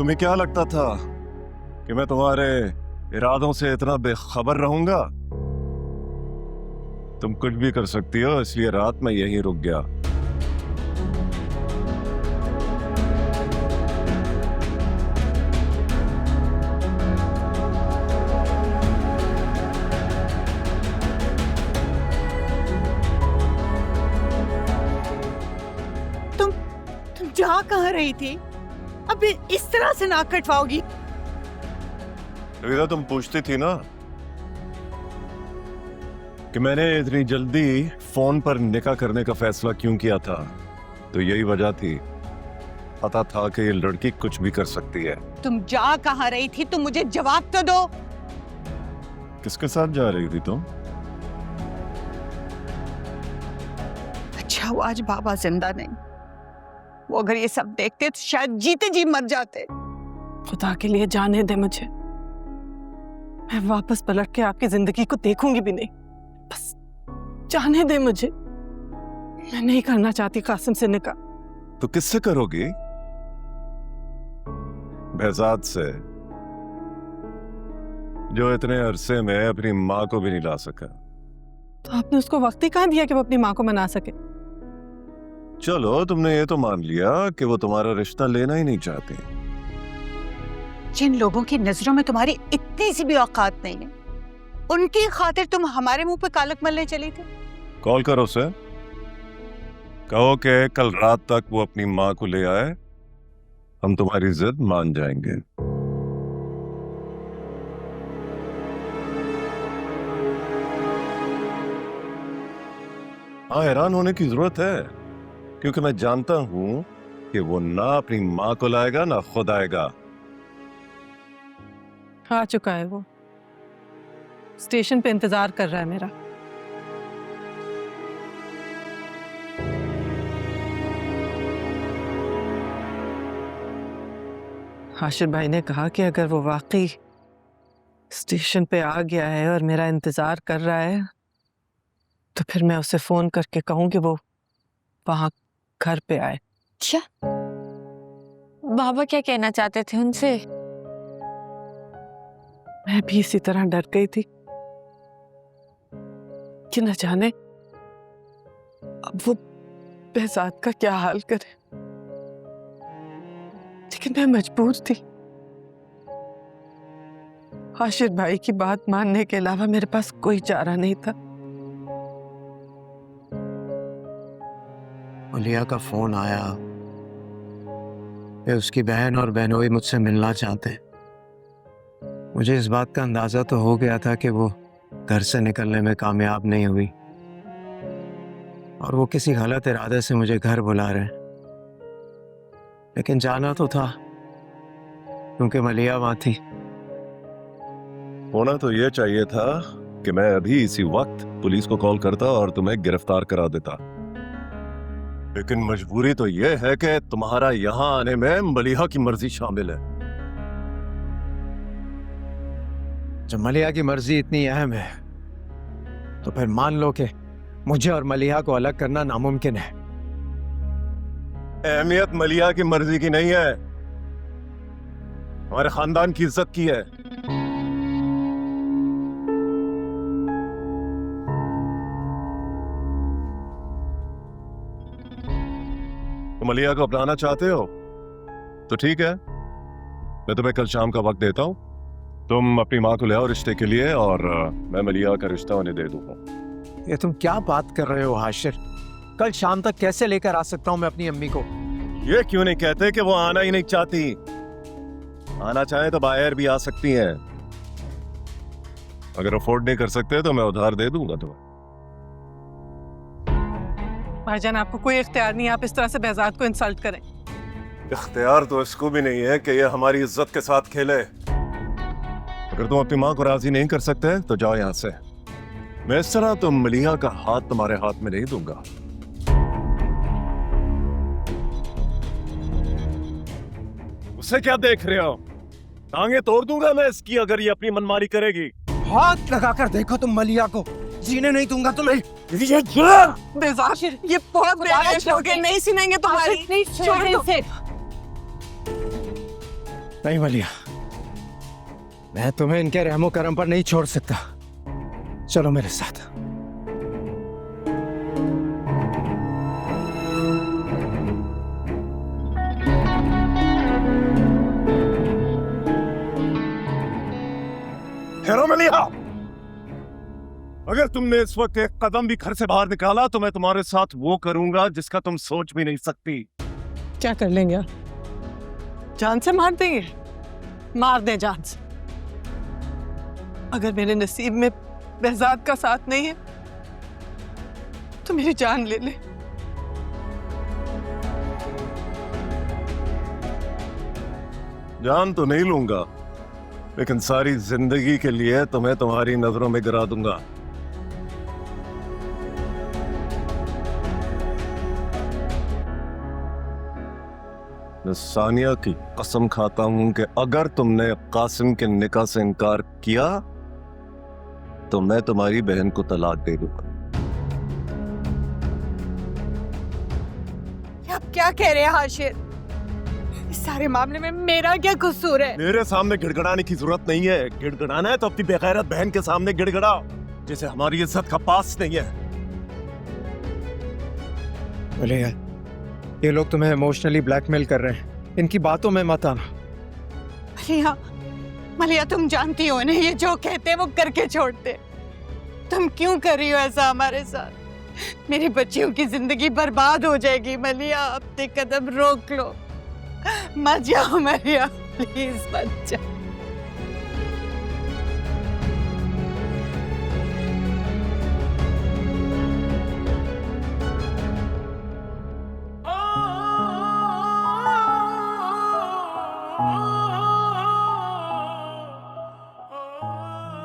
तुम्हें क्या लगता था कि मैं तुम्हारे इरादों से इतना बेखबर रहूंगा? तुम कुछ भी कर सकती हो, इसलिए रात में यहीं रुक गया। तुम जा कहाँ रही थी? अब इस तरह से नाक कटवाओगी? तो तुम पूछती थी ना कि मैंने इतनी जल्दी फोन पर निकाह करने का फैसला क्यों किया था, तो यही वजह थी। पता था कि ये लड़की कुछ भी कर सकती है। तुम जा कहाँ रही थी? तुम मुझे जवाब तो दो। किसके साथ जा रही थी तुम? अच्छा वो आज बाबा जिंदा नहीं, वो अगर ये सब देखते तो शायद जीते जी मर जाते। खुदा के लिए जाने दे मुझे, मैं वापस पलट के आपकी जिंदगी को देखूंगी भी नहीं। बस जाने दे मुझे, मैं नहीं करना चाहती कासिम से निकाह। तो किससे करोगी? बहजाद से, जो इतने अरसे में अपनी माँ को भी नहीं ला सका। तो आपने उसको वक्त ही कहाँ दिया कि वो अपनी माँ को मना सके? चलो तुमने ये तो मान लिया कि वो तुम्हारा रिश्ता लेना ही नहीं चाहती। जिन लोगों की नजरों में तुम्हारी इतनी सी भी औकात नहीं है, उनकी खातिर तुम हमारे मुंह पे कालक मलने चली थी। कॉल करो उसे, कहो कि कल रात तक वो अपनी माँ को ले आए, हम तुम्हारी जिद मान जाएंगे। हाँ, हैरान होने की जरूरत है, क्योंकि मैं जानता हूं कि वो ना अपनी माँ को लाएगा ना खुद आएगा। आ चुका है वो, स्टेशन पे इंतजार कर रहा है मेरा। हाशिर भाई ने कहा कि अगर वो वाकई स्टेशन पे आ गया है और मेरा इंतजार कर रहा है, तो फिर मैं उसे फोन करके कहूँ कि वो वहां घर पे आए। अच्छा, बाबा क्या कहना चाहते थे उनसे? मैं भी इसी तरह डर गई थी कि न जाने अब वो बहजाद का क्या हाल करे, लेकिन मैं मजबूर थी। हाशिर भाई की बात मानने के अलावा मेरे पास कोई चारा नहीं था। मलिया का फोन आया कि उसकी बहन और बहनोई मुझसे मिलना चाहते। मुझे इस बात का अंदाजा तो हो गया था कि वो घर से निकलने में कामयाब नहीं हुई और वो किसी गलत इरादे से मुझे घर बुला रहे हैं, लेकिन जाना तो था क्योंकि मलिया वहां थी। होना तो ये चाहिए था कि मैं अभी इसी वक्त पुलिस को कॉल करता और तुम्हें गिरफ्तार करा देता, लेकिन मजबूरी तो ये है कि तुम्हारा यहां आने में मलिहा की मर्जी शामिल है। जब मलिया की मर्जी इतनी अहम है तो फिर मान लो कि मुझे और मलिहा को अलग करना नामुमकिन है। अहमियत मलिहा की मर्जी की नहीं है, हमारे खानदान की इज्जत की है। तो मलिहा को अपनाना चाहते हो तो ठीक है, मैं तुम्हें कल शाम का वक्त देता हूं। तुम अपनी माँ को ले आओ रिश्ते के लिए और मैं मलिहा का रिश्ता उन्हें दे दूंगा। ये तुम क्या बात कर रहे हो हाशिर? कल शाम तक कैसे लेकर आ सकता हूं मैं अपनी अम्मी को? ये क्यों नहीं कहते कि वो आना ही नहीं चाहती? आना चाहे तो बाहर भी आ सकती हैं। अगर अफोर्ड नहीं कर सकते तो मैं उधार दे दूंगा तुम्हें। भाईजान, आपको कोई इख्तियार नहीं, आप इस तरह से बहजाद को इंसल्ट करें। इख्तियार तो इसको भी नहीं है कि ये हमारी इज्जत के साथ खेले। अगर तुम अपनी माँ को राजी नहीं कर सकते तो जाओ यहाँ से। मैं इस तरह तो मलिहा का हाथ तुम्हारे हाथ में नहीं दूंगा। उसे क्या देख रहे हो? टांगे तोड़ दूंगा मैं इसकी अगर ये अपनी मनमानी करेगी। हाथ लगाकर देखो तुम मलिया को, जीने नहीं दूंगा तुम्हें। बेजार, ये बहुत बेकार है, नहीं सुनेंगे तुम्हारी। छोड़ दो। नहीं मलिया, मैं तुम्हें इनके रहमो करम पर नहीं छोड़ सकता। चलो मेरे साथ। हेरो मलिया, अगर तुमने इस वक्त एक कदम भी घर से बाहर निकाला तो मैं तुम्हारे साथ वो करूंगा जिसका तुम सोच भी नहीं सकती। क्या कर लेंगे आप? जान से मार देंगे? मार दे जान से। अगर मेरे नसीब में बेहजाद का साथ नहीं है तो मेरी जान ले ले। जान तो नहीं लूंगा, लेकिन सारी जिंदगी के लिए तुम्हें तुम्हारी नजरों में गिरा दूंगा। मैं सानिया की कसम खाता हूं कि अगर तुमने कासिम के निकाह से इनकार किया तो मैं तुम्हारी बहन को तलाक दे दूंगा। आप क्या कह रहे हैं हाशिर? इस सारे मामले में मेरा क्या कसूर है? मेरे सामने गिड़गिड़ाने की जरूरत नहीं है। गिड़गिड़ाना है तो अपनी बेगैरत बहन के सामने गिड़गिड़ाओ, जैसे हमारी इज्जत का पास नहीं है। मलिया, ये लोग तुम्हें इमोशनली ब्लैकमेल कर रहे हैं, इनकी बातों में मत आना। मलिया, मलिया तुम जानती हो ना, ये जो कहते हैं वो करके छोड़ते। तुम क्यों कर रही हो ऐसा हमारे साथ? मेरी बच्चियों की जिंदगी बर्बाद हो जाएगी। मलिया, अपने कदम रोक लो, मत जाओ मलिया, प्लीज मत जाओ।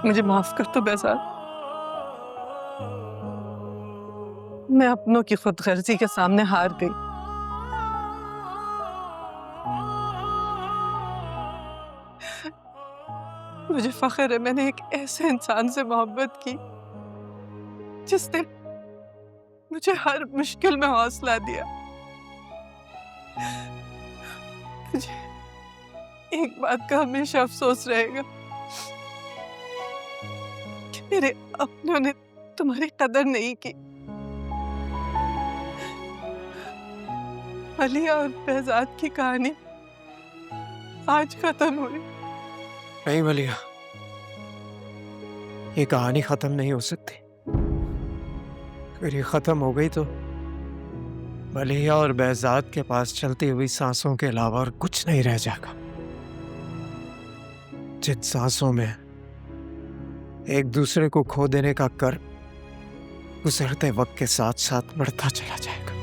मुझे माफ कर दो बेहजाद। मैं अपनों की खुदगर्जी के सामने हार गई। मुझे फख्र है मैंने एक ऐसे इंसान से मोहब्बत की जिसने मुझे हर मुश्किल में हौसला दिया। मुझे एक बात का हमेशा अफसोस रहेगा कि मेरे अपनों ने तुम्हारी कदर नहीं की। मलिया और बेहजाद की कहानी आज खत्म हुई। नहीं मलिया, ये कहानी खत्म नहीं हो सकती। अगर ये खत्म हो गई तो मलिया और बेहजाद के पास चलती हुई सांसों के अलावा और कुछ नहीं रह जाएगा। जिन सांसों में एक दूसरे को खो देने का कर गुजरते वक्त के साथ साथ बढ़ता चला जाएगा।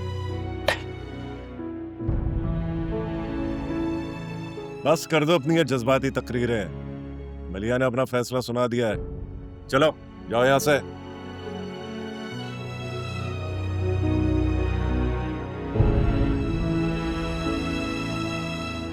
बस कर दो अपनी ये जज्बाती तकरीरें। मलिया ने अपना फैसला सुना दिया है, चलो जाओ यहाँ से।